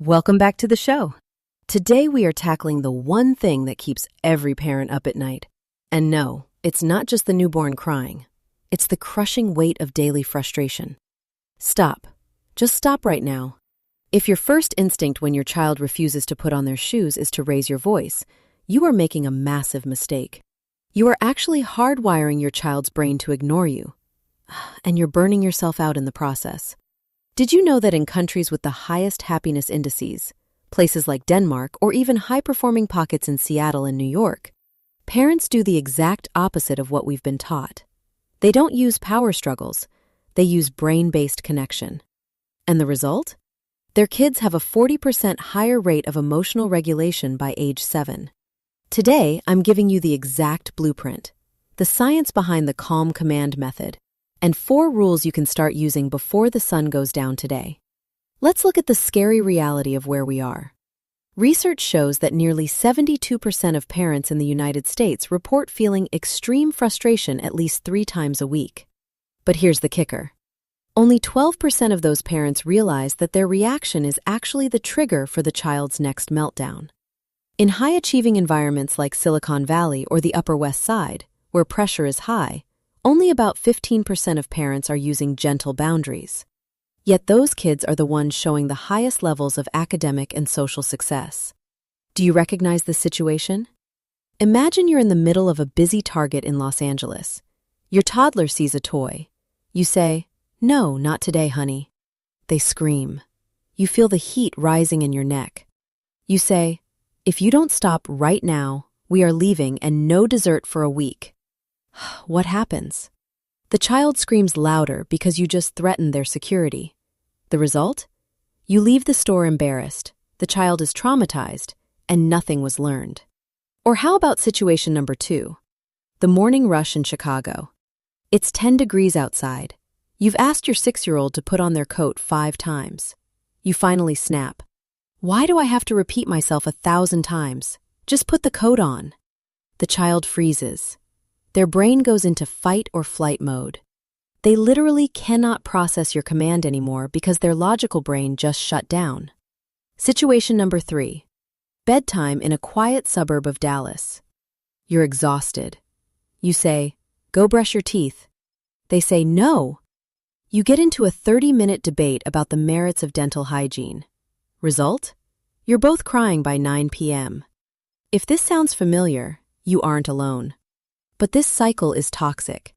Welcome back to the show. Today we are tackling the one thing that keeps every parent up at night. And no, it's not just the newborn crying. It's the crushing weight of daily frustration. Stop. Just stop right now. If your first instinct when your child refuses to put on their shoes is to raise your voice, you are making a massive mistake. You are actually hardwiring your child's brain to ignore you. And you're burning yourself out in the process. Did you know that in countries with the highest happiness indices, places like Denmark or even high-performing pockets in Seattle and New York, parents do the exact opposite of what we've been taught? They don't use power struggles, they use brain-based connection. And the result? Their kids have a 40% higher rate of emotional regulation by age 7. Today, I'm giving you the exact blueprint, the science behind the Calm Command method, and 4 rules you can start using before the sun goes down today. Let's look at the scary reality of where we are. Research shows that nearly 72% of parents in the United States report feeling extreme frustration at least 3 times a week. But here's the kicker. Only 12% of those parents realize that their reaction is actually the trigger for the child's next meltdown. In high-achieving environments like Silicon Valley or the Upper West Side, where pressure is high, only about 15% of parents are using gentle boundaries. Yet those kids are the ones showing the highest levels of academic and social success. Do you recognize this situation? Imagine you're in the middle of a busy Target in Los Angeles. Your toddler sees a toy. You say, "No, not today, honey." They scream. You feel the heat rising in your neck. You say, "If you don't stop right now, we are leaving and no dessert for a week." What happens? The child screams louder because you just threatened their security. The result? You leave the store embarrassed, the child is traumatized, and nothing was learned. Or how about situation number 2? The morning rush in Chicago. It's 10 degrees outside. You've asked your 6-year-old to put on their coat 5 times. You finally snap. "Why do I have to repeat myself 1,000 times? Just put the coat on." The child freezes. Their brain goes into fight or flight mode. They literally cannot process your command anymore because their logical brain just shut down. Situation number 3. Bedtime in a quiet suburb of Dallas. You're exhausted. You say, "Go brush your teeth." They say, "No." You get into a 30-minute debate about the merits of dental hygiene. Result? You're both crying by 9 p.m. If this sounds familiar, you aren't alone. But this cycle is toxic.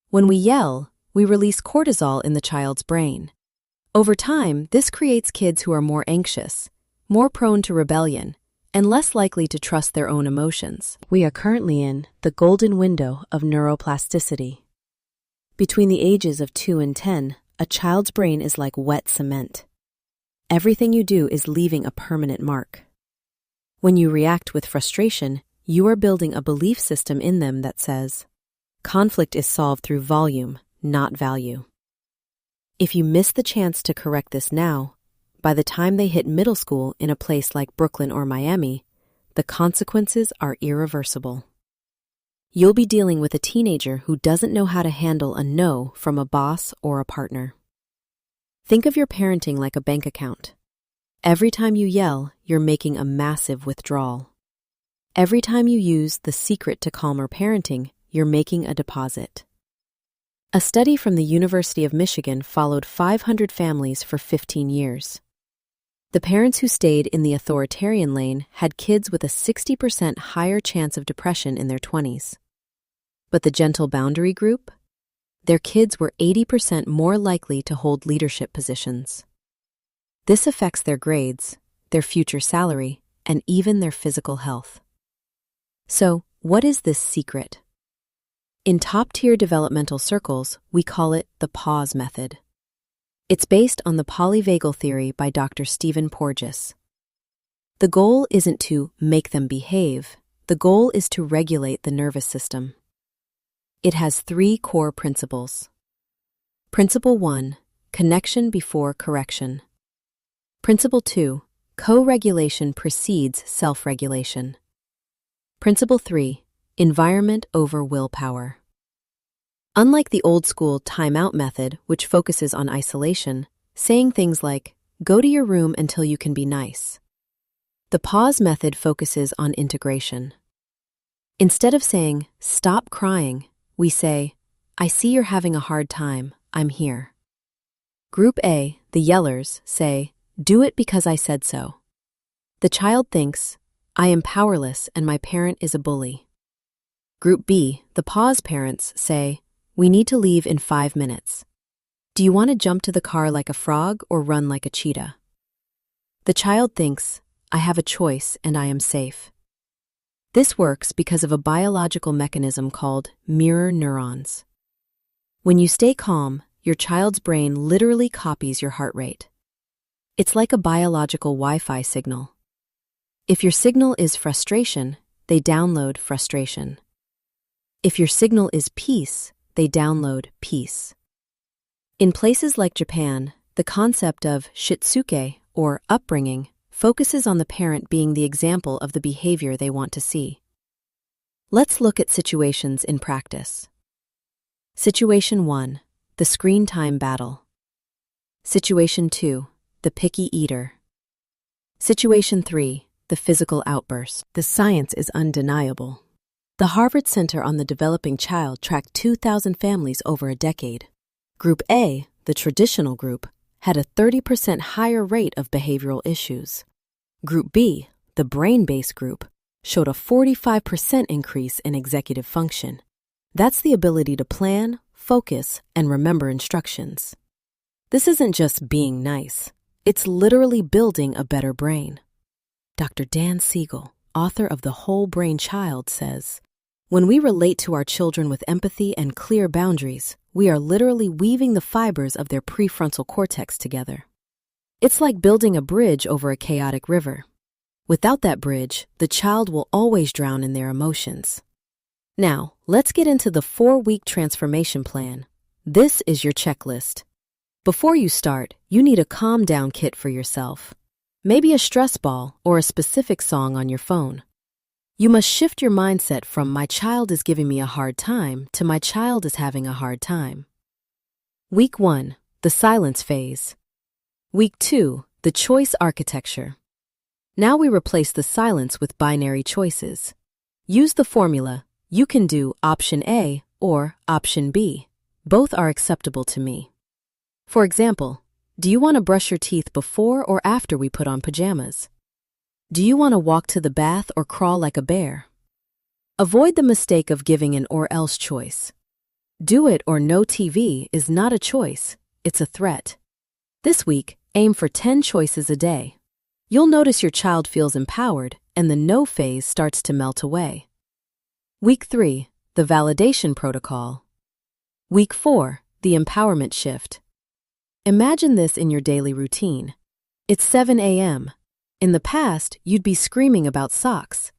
When we yell, we release cortisol in the child's brain. Over time, this creates kids who are more anxious, more prone to rebellion, and less likely to trust their own emotions. We are currently in the golden window of neuroplasticity. Between the ages of 2 and 10, a child's brain is like wet cement. Everything you do is leaving a permanent mark. When you react with frustration, you are building a belief system in them that says, conflict is solved through volume, not value. If you miss the chance to correct this now, by the time they hit middle school in a place like Brooklyn or Miami, the consequences are irreversible. You'll be dealing with a teenager who doesn't know how to handle a no from a boss or a partner. Think of your parenting like a bank account. Every time you yell, you're making a massive withdrawal. Every time you use the secret to calmer parenting, you're making a deposit. A study from the University of Michigan followed 500 families for 15 years. The parents who stayed in the authoritarian lane had kids with a 60% higher chance of depression in their 20s. But the gentle boundary group? Their kids were 80% more likely to hold leadership positions. This affects their grades, their future salary, and even their physical health. So, what is this secret? In top-tier developmental circles, we call it the P.A.U.S.E method. It's based on the Polyvagal Theory by Dr. Stephen Porges. The goal isn't to make them behave. The goal is to regulate the nervous system. It has 3 core principles. Principle 1, connection before correction. Principle 2, co-regulation precedes self-regulation. Principle 3, environment over willpower. Unlike the old-school timeout method, which focuses on isolation, saying things like, Go to your room until you can be nice. The pause method focuses on integration. Instead of saying, "Stop crying," we say, "I see you're having a hard time. I'm here." Group A, the yellers, say, "Do it because I said so." The child thinks, "I am powerless and my parent is a bully." Group B, the pause parents, say, "We need to leave in 5 minutes. Do you want to jump to the car like a frog or run like a cheetah?" The child thinks, "I have a choice and I am safe." This works because of a biological mechanism called mirror neurons. When you stay calm, your child's brain literally copies your heart rate. It's like a biological Wi-Fi signal. If your signal is frustration, they download frustration. If your signal is peace, they download peace. In places like Japan, the concept of shitsuke, or upbringing, focuses on the parent being the example of the behavior they want to see. Let's look at situations in practice. Situation 1, the screen time battle. Situation 2, the picky eater. Situation 3, the physical outburst. The science is undeniable. The Harvard Center on the Developing Child tracked 2,000 families over a decade. Group A, the traditional group, had a 30% higher rate of behavioral issues. Group B, the brain-based group, showed a 45% increase in executive function. That's the ability to plan, focus, and remember instructions. This isn't just being nice. It's literally building a better brain. Dr. Dan Siegel, author of The Whole Brain Child, says, "When we relate to our children with empathy and clear boundaries, we are literally weaving the fibers of their prefrontal cortex together. It's like building a bridge over a chaotic river. Without that bridge, the child will always drown in their emotions." Now, let's get into the 4-week transformation plan. This is your checklist. Before you start, you need a calm down kit for yourself. Maybe a stress ball or a specific song on your phone. You must shift your mindset from "my child is giving me a hard time" to "my child is having a hard time." Week 1, the silence phase. Week 2, the choice architecture. Now we replace the silence with binary choices. Use the formula, you can do option A or option B. Both are acceptable to me. For example, do you want to brush your teeth before or after we put on pajamas? Do you want to walk to the bath or crawl like a bear? Avoid the mistake of giving an or else choice. Do it or no TV is not a choice, it's a threat. This week, aim for 10 choices a day. You'll notice your child feels empowered and the no phase starts to melt away. Week 3, the validation protocol. Week 4, the empowerment shift. Imagine this in your daily routine. It's 7 a.m. In the past, you'd be screaming about socks.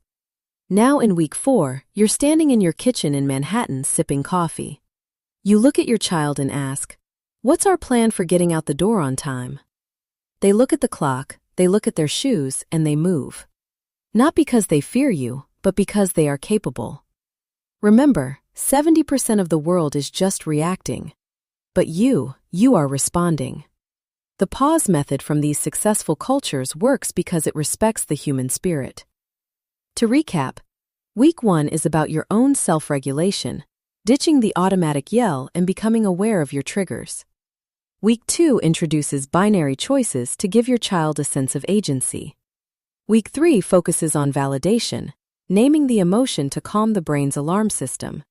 Now in week 4, you're standing in your kitchen in Manhattan sipping coffee. You look at your child and ask, "What's our plan for getting out the door on time?" They look at the clock, they look at their shoes, and they move. Not because they fear you, but because they are capable. Remember, 70% of the world is just reacting. But you are responding. The pause method from these successful cultures works because it respects the human spirit. To recap, week 1 is about your own self-regulation, ditching the automatic yell and becoming aware of your triggers. Week 2 introduces binary choices to give your child a sense of agency. Week 3 focuses on validation, naming the emotion to calm the brain's alarm system.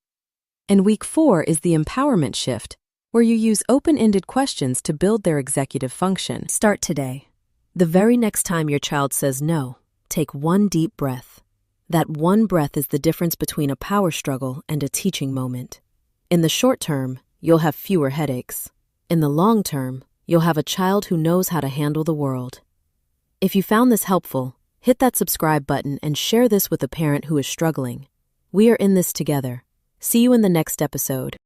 And week 4 is the empowerment shift, where you use open-ended questions to build their executive function. Start today. The very next time your child says no, take one deep breath. That one breath is the difference between a power struggle and a teaching moment. In the short term, you'll have fewer headaches. In the long term, you'll have a child who knows how to handle the world. If you found this helpful, hit that subscribe button and share this with a parent who is struggling. We are in this together. See you in the next episode.